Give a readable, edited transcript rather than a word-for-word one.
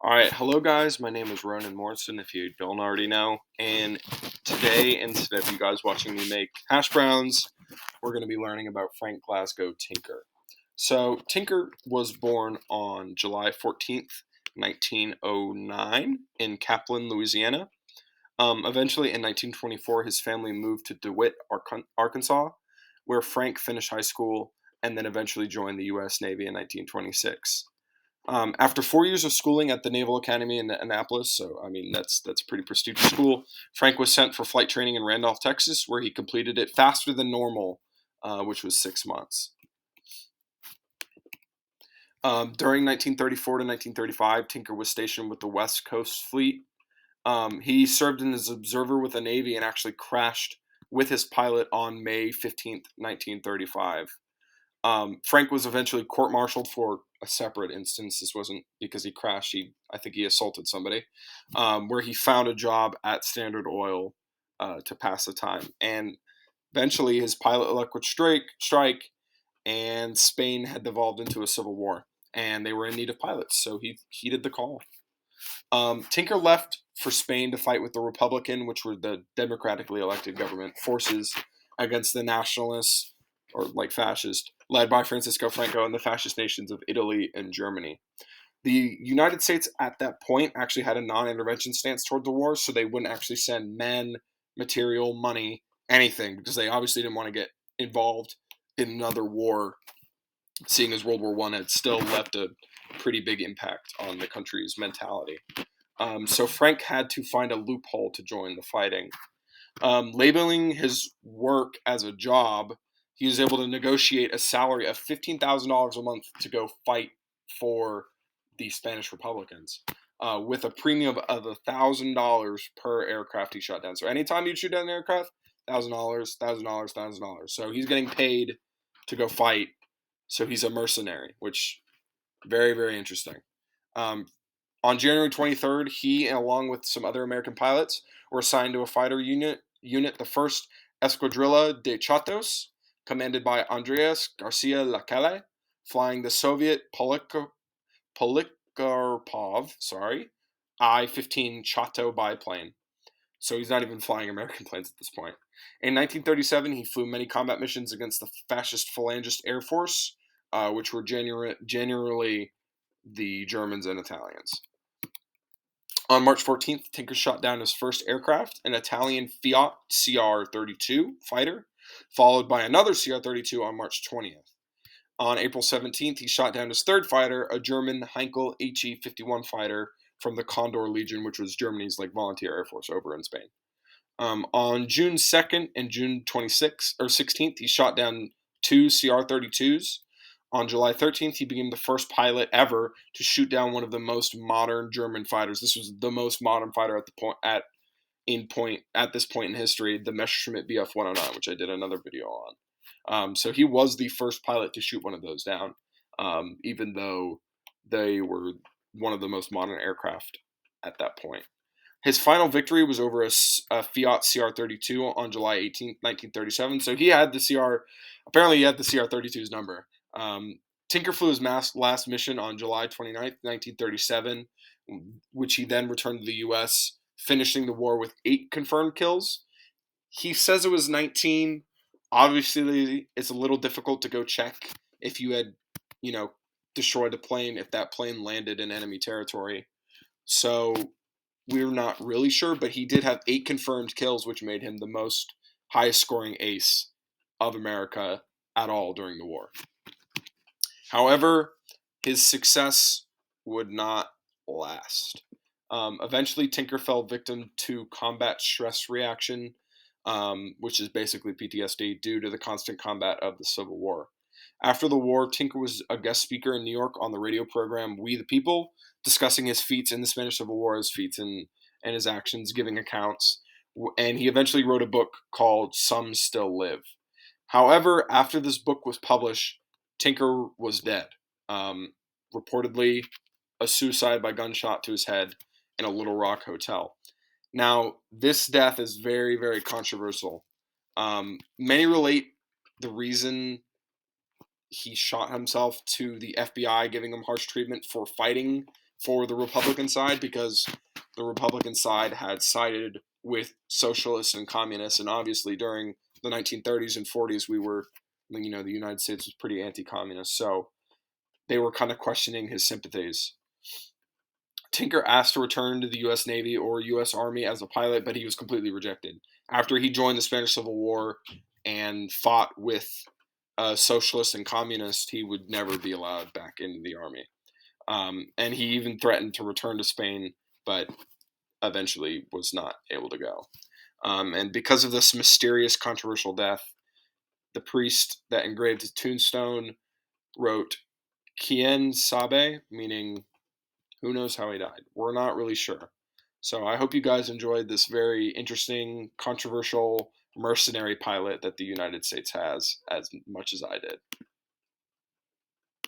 All right, hello guys. My name is Ronan Morrison, if you don't already know. And today, instead of you guys watching me make hash browns, we're going to be learning about Frank Glasgow Tinker. So, Tinker was born on July 14th, 1909, in Kaplan, Louisiana. Eventually, in 1924, his family moved to DeWitt, Arkansas, where Frank finished high school and then eventually joined the U.S. Navy in 1926. After 4 years of schooling at the Naval Academy in Annapolis, so I mean that's a pretty prestigious school, Frank was sent for flight training in Randolph, Texas, where he completed it faster than normal, which was 6 months. During 1934 to 1935, Tinker was stationed with the West Coast Fleet. He served as an observer with the Navy and actually crashed with his pilot on May 15th, 1935. Frank was eventually court-martialed for a separate instance. This wasn't because he crashed. I think he assaulted somebody, where he found a job at Standard Oil to pass the time. And eventually, his pilot luck would strike, and Spain had devolved into a civil war, and they were in need of pilots. So he heeded the call. Tinker left for Spain to fight with the Republican, which were the democratically elected government forces, against the nationalists, or like fascist, led by Francisco Franco and the fascist nations of Italy and Germany. The United States at that point actually had a non intervention stance toward the war, so they wouldn't actually send men, material, money, anything, because they obviously didn't want to get involved in another war, seeing as World War I had still left a pretty big impact on the country's mentality. So Frank had to find a loophole to join the fighting. Labeling his work as a job, he was able to negotiate a salary of $15,000 a month to go fight for the Spanish Republicans, with a premium of $1,000 per aircraft he shot down. So anytime you shoot down an aircraft, $1,000, $1,000, $1,000. So he's getting paid to go fight. So he's a mercenary, which very, very interesting. Um, on January 23rd, he, along with some other American pilots, were assigned to a fighter unit, the 1st Escuadrilla de Chatos, commanded by Andreas Garcia Lacalle, flying the Soviet Polikarpov, I-15 Chateau biplane. So he's not even flying American planes at this point. In 1937, he flew many combat missions against the fascist Phalangist Air Force, which were generally the Germans and Italians. On March 14th, Tinker shot down his first aircraft, an Italian Fiat CR-32 fighter, followed by another CR-32 on March 20th. On April 17th, he shot down his third fighter, a German Heinkel HE-51 fighter from the Condor Legion, which was Germany's volunteer air force over in Spain. On June 2nd and June 26th or 16th, he shot down two CR-32s. On July 13th, he became the first pilot ever to shoot down one of the most modern German fighters. This was the most modern fighter at this point in history, the Messerschmitt Bf 109, which I did another video on. So he was the first pilot to shoot one of those down, even though they were one of the most modern aircraft at that point. His final victory was over a Fiat CR-32 on July 18th, 1937. So he had the apparently he had the CR-32's number. Tinker flew his last mission on July 29th, 1937, which he then returned to the U.S., finishing the war with 8 confirmed kills. He says it was 19. Obviously, it's a little difficult to go check if you had, destroyed a plane, if that plane landed in enemy territory. So we're not really sure, but he did have 8 confirmed kills, which made him the most highest scoring ace of America at all during the war. However, his success would not last. Eventually, Tinker fell victim to combat stress reaction, which is basically PTSD, due to the constant combat of the Civil War. After the war, Tinker was a guest speaker in New York on the radio program We the People, discussing his feats in the Spanish Civil War, his feats and his actions, giving accounts. And he eventually wrote a book called Some Still Live. However, after this book was published, Tinker was dead. Reportedly, a suicide by gunshot to his head in a Little Rock hotel. Now, this death is very, very controversial. Many relate the reason he shot himself to the FBI giving him harsh treatment for fighting for the Republican side because the Republican side had sided with socialists and communists, and obviously during the 1930s and 40s, the United States was pretty anti-communist, so they were kind of questioning his sympathies. Tinker asked to return to the U.S. Navy or U.S. Army as a pilot, but he was completely rejected. After he joined the Spanish Civil War and fought with socialists and communists, he would never be allowed back into the Army. And he even threatened to return to Spain, but eventually was not able to go. And because of this mysterious, controversial death, the priest that engraved his tombstone wrote "Quien sabe," meaning who knows how he died. We're not really sure. So I hope you guys enjoyed this very interesting, controversial mercenary pilot that the United States has as much as I did.